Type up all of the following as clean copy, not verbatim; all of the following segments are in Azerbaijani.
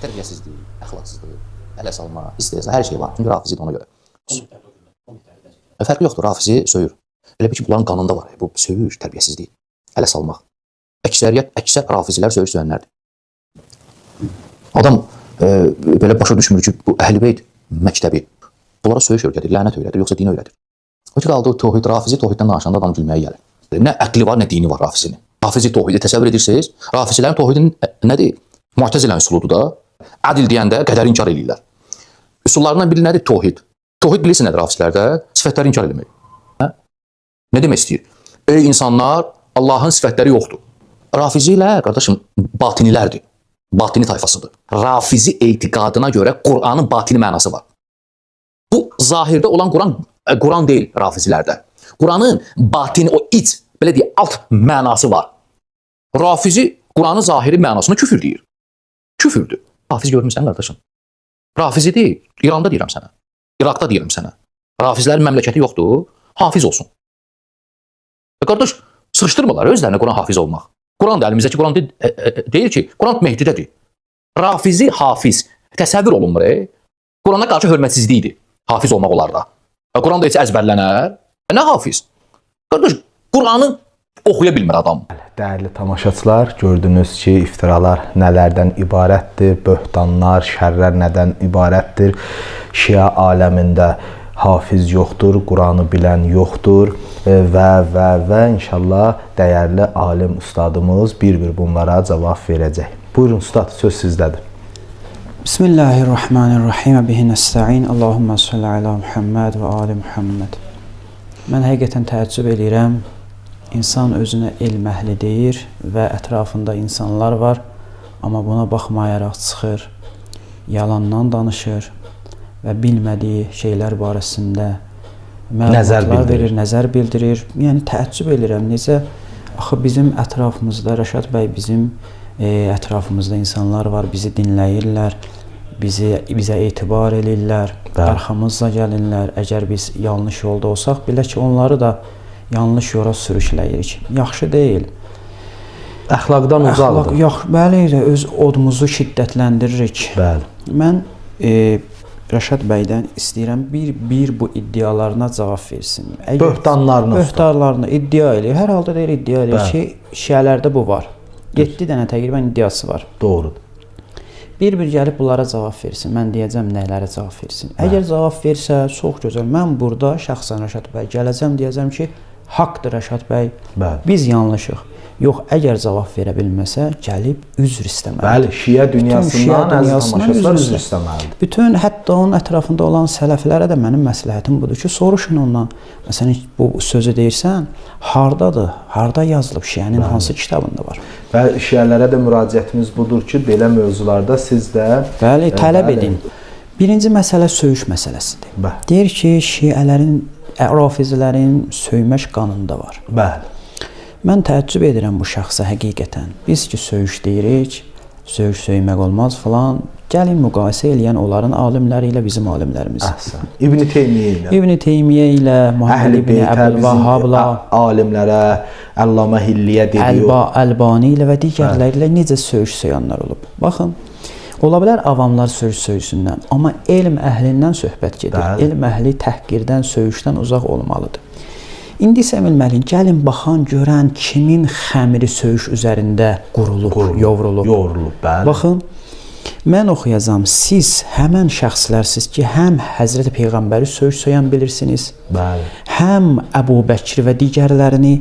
Tərbiyəsizlik, əxlaqsızlıq, ələ salma, istehza, hər şey var. Çünki Rafizi də ona görə. Fərqi yoxdur, Rafizi söyür. Elə bir ki, bunların qanında var. Bu söyür, tərbiyəsizlik, ələ salmaq. Əksər Rafizilər söyür söyənlərdir. Adam belə başa düşmür ki, bu Əhl-i-Beyt məktəbi bunlara söyüş öyrədir, lənət öyrədir, yoxsa din öyrədir. O ki, qaldı Tohid, Rafizi Tohiddən danışanda adam gülməyə gəlir. Nə əqli var, nə dini var Rafizinin. Rafizi Tohidi təsəvvür edirsiniz? Rafizilərin Tohidin nədir? Mu'təzilənin üsuludur da. Ədil deyəndə qədəri inkar edirlər. Üsullarından biri nədir? Tohid. Tohid bilirsin nədir Rafizilərdə? Sifətləri inkar etmək. Nə demək istəyir? Ey insanlar, Allahın sifətləri yoxdur. Rafizilər, qardaşım, batinilərdir. Batini tayfasıdır. Rafizi etiqadına görə Qur'anın batini mənası var. Bu zahirdə olan Quran deyil Rafizilərdə. Quranın batini, o iç, belə deyək, alt mənası var. Rafizi Quranın zahiri mənasına küfür deyir. Küfürdür. Rafiz görmüsən, qardaşım. Rafizi deyil, İranda deyirəm sənə. İraqda deyirəm sənə. Rafizlərin məmləkəti yoxdur, hafiz olsun. Qardaş, sıxışdırmırlar özlərinə Quran hafiz olmaq. Quran da əlimizdəki Quran deyir ki, Quran Mehdidədir. Rafizi hafiz təsəvvür olunmur. Qurana qarşı hörmətsizlikdir hafiz olmaq olar da. Quran da heç əzbərlənər. Nə hafiz? Qardaş, Quranı oxuya bilmir adam. Dəyərli tamaşaçılar, gördünüz ki, iftiralar nələrdən ibarətdir, böhtanlar, şərlər nədən ibarətdir. Şia aləmində hafiz yoxdur, Quranı bilən yoxdur və inşallah dəyərli alim ustadımız bir-bir bunlara cavab verəcək. Buyurun ustad, söz sizdədir. Bismillahirrahmanirrahim. Bihi nəstəin. Allahumma salli ala Muhammed və ali Muhammed. Mən həqiqətən təəccüb edirəm. İnsan özünə elm əhli deyir və ətrafında insanlar var, amma buna baxmayaraq çıxır, yalandan danışır və bilmədiyi şeylər barəsində məlumatlar verir, nəzər bildirir. Yəni təəccüb edirəm. Necə? Axı bizim ətrafımızda, Rəşad bəy, bizim ətrafımızda insanlar var, bizi dinləyirlər, bizə etibar edirlər, arxamızda gəlirlər. Əgər biz yanlış yolda olsaq, belə ki, onları da yanlış yola sürükləyirik. Yaxşı deyil. Əxlaqdan uzaqdır. Bəli, öz odumuzu şiddətləndiririk. Bəli. Mən Rəşad bəydən istəyirəm bir bu iddialarına cavab versin. Böhtanlarını iddia eləyir. Hər halda deyir, iddia eləyir ki, şiələrdə bu var. 7 dənə təqribən iddiası var. Doğrudur. Bir-bir gəlib bunlara cavab versin. Mən deyəcəm nələrə cavab versin. Əgər cavab versə, çox gözəl. Mən burada şəxsən Rəşad bəy gələcəm, deyəcəm ki, haqdır Rəşad bəy, biz yanlışıq. Yox, əgər cavab verə bilməsə, gəlib üzr istəməlidir. Bəli, şiə dünyasından üzr istəməlidir. Bütün, hətta onun ətrafında olan sələflərə də mənim məsləhətim budur ki, soruşun ondan. Məsələn, bu sözü deyirsən, hardadır, harda yazılıb, şiənin hansı kitabında var? Və şiələrə də müraciətimiz budur ki, belə mövzularda siz də tələb edin. Birinci məsələ söyüş məsələsidir. Deyir ki, şiələrin, Rafizilərin söymək qanında var. Bəli. Mən təəccüb edirəm bu şəxsə həqiqətən. Biz ki, söyüş deyirik, söyüş söymək olmaz falan. Gəlin müqayisə eləyən onların alimləri ilə bizim alimlərimiz. Əhsən. İbn-i Teymiyyə ilə. İbn-i Teymiyyə ilə, Muhammed ibn Əbdülvahhabla, alimlərə, Əllamə Hilliyə dedik. Əlbani ilə və digərləri ilə necə söyüş söyənlər olub. Baxın, ola bilər avamlar söyüş söyüsündən, amma elm əhlindən söhbət gedir. Elm əhli təhqirdən, söyüşdən uzaq olmalıdır. İndi isə bilməliyik, gəlin baxan, görən kimin xəmiri söyüş üzərində qurulub, yovrulub. Baxın, mən oxuyacam, siz həmən şəxslərsiniz ki, həm Həzrəti Peyğəmbəri söyüş söyən bilirsiniz, həm Əbu Bəkir və digərlərini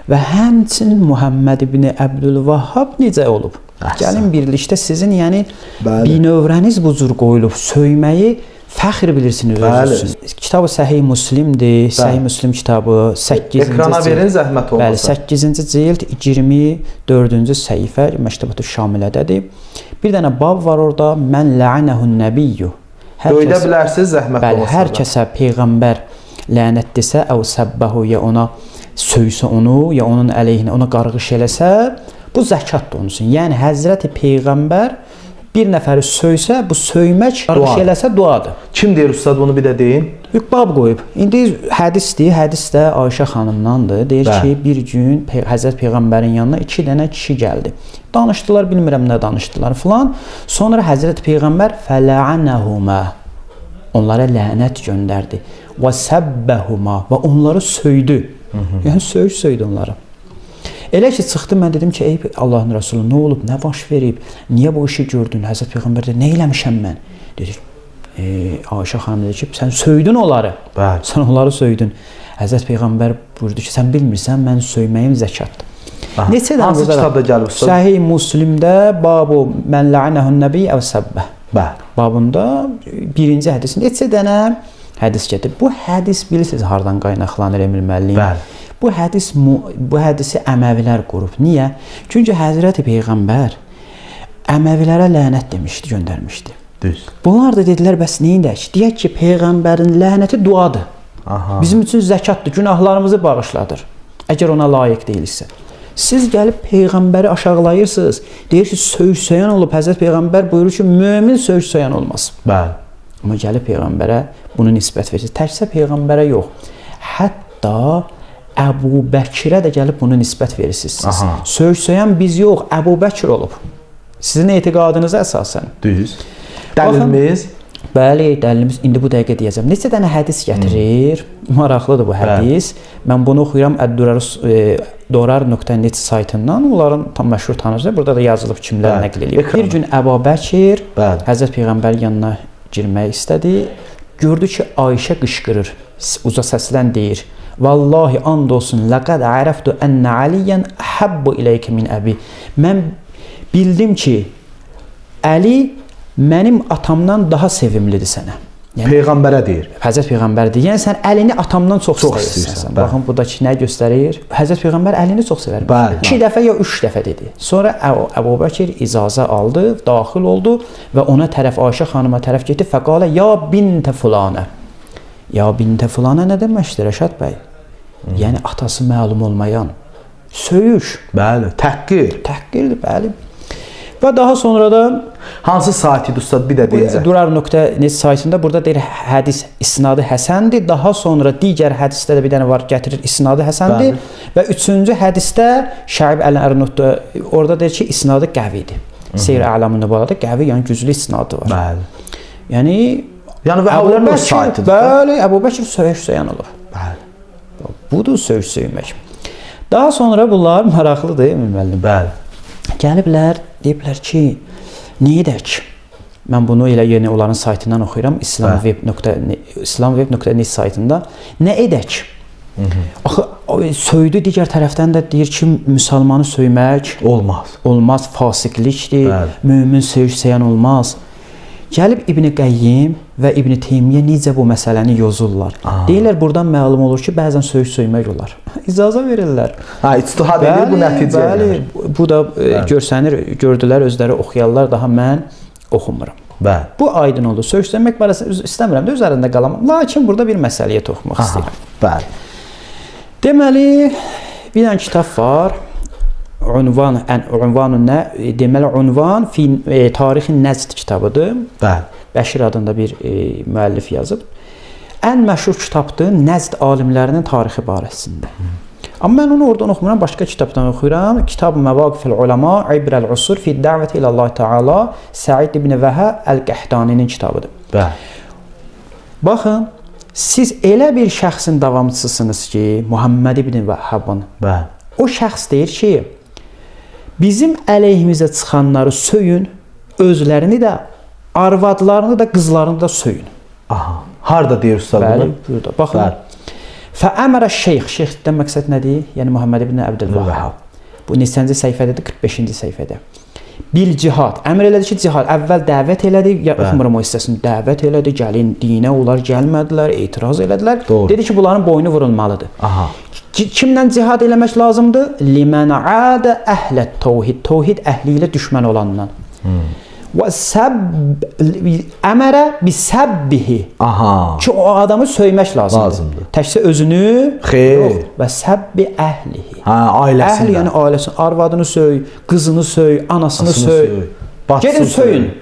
və həmçinin Muhammed ibn Əbdülvahhab necə olub? Gəlin birlikdə sizin, yəni binövrəniz bu cür qoyulub, söyməyi fəxr bilirsiniz özünüz. Kitabı Səhih Müslimdir. Səhih Müslim kitabı 8-ci ekrana verin zəhmət olmasa. 8-ci cild 24-cü səhifə Məktəbət-ü Şamilədədir. Bir dənə bab var orada. Mən la'anəhun nəbiyyu. Döydə bilərsiniz zəhmət olmasa. Hər kəsə peyğəmbər lənət desə, əv səbbəhu, ya ona söysə onu, ya onun əleyhinə ona qarğış eləsə, bu zəkatdır onun üçün. Yəni Həzrəti Peyğəmbər bir nəfəri söysə, bu söymək qarış eləsə duadır. Kim deyir ustad bunu bir də deyin? Bab qoyub. İndi hədisdir. Hədis də Ayşə xanımdandır. Deyir ki, bir gün Həzrət Peyğəmbərin yanına 2 dənə kişi gəldi. Danışdılar, bilmirəm nə danışdılar filan. Sonra Həzrət Peyğəmbər fəla'anəhuma onlara lənət göndərdi. Və səbbəhuma və onları söydü. Yəni söydü onları. Elə ki çıxdı, mən dedim ki, ey Allahın Rəsulü, nə olub, nə baş verib? Niyə bu işi gördün? Həzrət Peyğəmbər dedi, nə eləmişəm mən? Dedi, Ayşə xanım dedi ki, sən söydün onları. Bəli. Sən onları söydün. Həzrət Peyğəmbər buyurdu ki, sən bilmirsən, mən söyməyim zəkatdır. Neçə dənə hansı kitabda gəlib ustad? Səhih Müslimdə babu mən la'anəhun nəbi əv səbbə. Bəli. Babında birinci hədis. Neçə dənə hədis gətir. Bu hədis bilirsiniz hardan qaynaqlanır Emil müəllim? Bəli. Bu hədisi Əməvilər qurub. Niyə? Çünki Həzrət Peyğəmbər Əməvilərə lənət demişdi, göndərmişdi. Düz. Bunlar da dedilər, bəs neyin dək? Deyək ki, Peyğəmbərin lənəti duadır. Aha. Bizim üçün zəkatdır, günahlarımızı bağışladır. Əgər ona layiq deyilsə. Siz gəlib Peyğəmbəri aşağılayırsınız. Deyir ki, söysöyan olub. Həzrət Peyğəmbər buyurur ki, mömin söysöyan olmaz. Bəli. Amma gəlib Peyğəmbərə bunu nisbət verirsiniz. Təkcə Peyğəmbərə yox. Hətta Əbu Bəkirə də gəlib bunu nisbət verirsiniz. Söysöyan biz yox, Əbu Bəkir olub. Sizin etiqadınıza əsasən. Düz. Dəlilimiz? Bəli, dəlilimiz indi bu dəqiqə deyəcəm. Neçə dənə hədis gətirir. Maraqlıdır bu hədis. Mən bunu oxuyuram dorar.net saytından. Onların tam məşhur tanıcıdır. Burada da yazılıb kimlər nəql edir. Bir gün Əbu Bəkir Həzrət Peyğəmbərin yanına girmək istədi. Gördü ki, Ayşə qışqırır. Uca səslə deyir: "Vallahi and olsun, laqad araftu enne Aliyan ahabbu ilayka min abi." Mən bildim ki, Əli mənim atamdan daha sevimlidir sənə. Yəni Peyğəmbərə deyir. Həzrət Peyğəmbər deyir. Yəni sən Əlini atamdan çox istəyirsən. Baxın bu da ki, nə göstərir? Həzrət Peyğəmbər Əlini çox sevər. 2 dəfə ya 3 dəfə dedi. Sonra Əbu Bəkir icazə aldı, daxil oldu və ona tərəf Ayşə xanıma tərəf getdi. Fəqalə ya bintə fulanə. Ya bintə fulanə nə deməkdir Rəşad bəy? Yəni atası məlum olmayan söyüş. Bəli, təhqir. Təhqirdir, bəli. Və daha sonra da hansı saatid ustad bir də deyəcək. Durar.net saytında burada deyir hədis isnadı həsəndir. Daha sonra digər hədisdə də bir dənə var gətirir isnadı həsəndir. Və 3-cü hədisdə Şəib Əl-Ərnutda orada deyir ki isnadı qəvidir. Seyr Əlamın Nübələdə qəvi, yəni güclü isnadı var. Bəli. Yəni Əbu Bəkir saytıdır. Bəli, Əbu Bəkir söyüş-söyan olur. Bəli. Budur söyüş-söymək. Daha sonra bunlar maraqlıdır, müəllim. Bəli. Gəliblər, deyiblər ki, nə edək? Mən bunu elə yeni onların saytından oxuyuram, islamweb.net saytında. Nə edək? Axı, söydü digər tərəfdən də deyir ki, müsəlmanı söymək olmaz. Olmaz, fasiqlikdir, mömin söyüş-söyan olmaz. Gəlib İbn Qəyyim və İbn Teymiyyə necə bu məsələni yozurlar. Deyirlər, buradan məlum olur ki, bəzən söyüş söymək olar. İcazə verirlər. İctihad edir, bu nəticə. Bəli, bu da görsənir, gördülər, özləri oxuyarlar, daha mən oxumuram. Bəli. Bu aydın oldu. Söyüş söymək barəsində istəmirəm də üzərində qalamam. Lakin burada bir məsələyə toxunmaq istəyirəm. Bəli. Deməli, bir dənə kitab var. Unvan deməli Unvan fi Tarixi Nəzd kitabıdır. Bəli. Bəşir adında bir müəllif yazıb. Ən məşhur kitabdır Nəzd alimlərinin tarixi barəsində. Amma mən onu oradan oxumuram, başqa kitabdan oxuyuram. Kitab-ı Məvaqifil Ulama İbrəl Usur fi Dəvəti ilə Allah Teala Səid ibn Vəhə Əl-Qəhdaninin kitabıdır. Bəli. Baxın, siz elə bir şəxsin davamçısınız ki, Muhammed ibn Vəhhabın. Bəli. O şəxs deyir ki, bizim əleyhimizə çıxanları söyün, özlərini də, arvadlarını da, qızlarını da söyün. Aha. Harda deyir ustad bunu? Bəli, burada. Baxın. Fəəmərə şeyx. Şeyxdən məqsəd nədir? Yəni Muhammed ibn Əbdülvəhhab. Bu neçənci səhifədədir? 45-ci səhifədə. Bil cihad. Əmr elədi ki, cihad. Əvvəl dəvət elədi. Oxumuram o hissəsini. Dəvət elədi. Gəlin dinə. Onlar gəlmədilər. Etiraz elədilər. Dedi ki, bunların boynu vurulmalıdır. Aha. Kimlə cihad eləmək lazımdır? Limən adə əhlət təvhid. Təvhid əhli ilə düşmən olandan. Və əmərə bisəbbihi. Aha. Ki o adamı söymək lazımdır. Təkcə özünü yox. Və səbbi əhlihi. Ailəsində. Əhli yəni ailəsini, arvadını söy, qızını söy, anasını söy. Gedin söyün.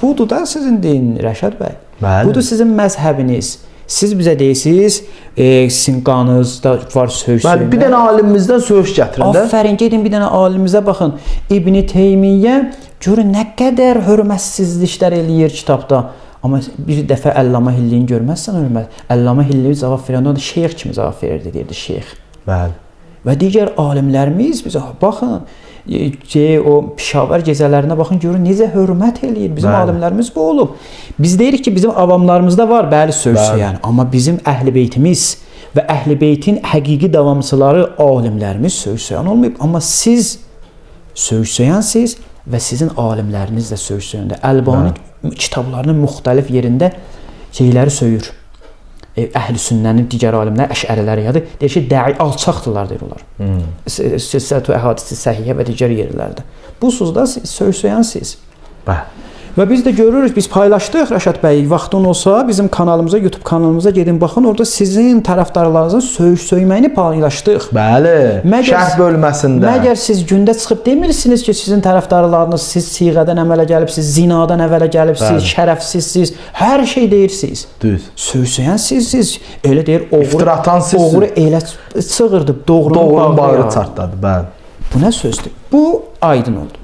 Budur da sizin din Rəşad bəy. Bəli. Budur sizin məzhəbiniz. Siz bizə deyirsiniz, sizin qanınızda var söz Bəli, bir dənə alimimizdən söhüş gətirin də. Afərin, gedin bir dənə alimimizə baxın. İbn Teymiyyə görün nə qədər hörmətsizliklər eləyir kitabda. Amma bir dəfə Əllamə Hilliyin görməzsən hörmət. Əllamə Hilli cavab verəndə o da şeyx kimi cavab verirdi, deyirdi şeyx. Bəli. Və digər alimlərimiz bizə baxın, o Pişavər gecələrinə baxın, görün necə hörmət eləyir. Bizim alimlərimiz bu olub. Biz deyirik ki, bizim avamlarımızda var bəli söz söyən, amma bizim Əhl-i-Beytimiz və Əhl-i-Beytin həqiqi davamçıları alimlərimiz söz söyən olmayıb. Amma siz söz söyənsiz və sizin alimləriniz də söz söyəndə. Əlbani kitablarının müxtəlif yerində şeyləri söyür. Əhl-i sünnənin digər alimlər, əşəriləri yadır. Deyir ki, dəi alçaqdırlar deyirlər. Silsilətü əhadisi səhiyyə və digər yerlərdə. Bu sözdə söz söyənsiz. Bəli. Və biz də görürük, biz paylaşdıq Rəşad bəy, vaxtın olsa bizim kanalımıza, YouTube kanalımıza gedin baxın, orada sizin tərəfdarlarınızın söz söyməyini paylaşdıq. Bəli. Şərh bölməsində. Məgər siz gündə çıxıb demirsiniz ki, sizin tərəfdarlarınız siz siğədən əmələ gəlibsiz, zinadan əmələ gəlibsiz, şərəfsizsiz, hər şey deyirsiniz. Düz. Söz söyənsiz, elə deyir, İftira atan sizsiniz. oğru elə çığırdı, doğrunun bağrı çartladı, bəli. Bu nə sözdür? Bu aydın oldu.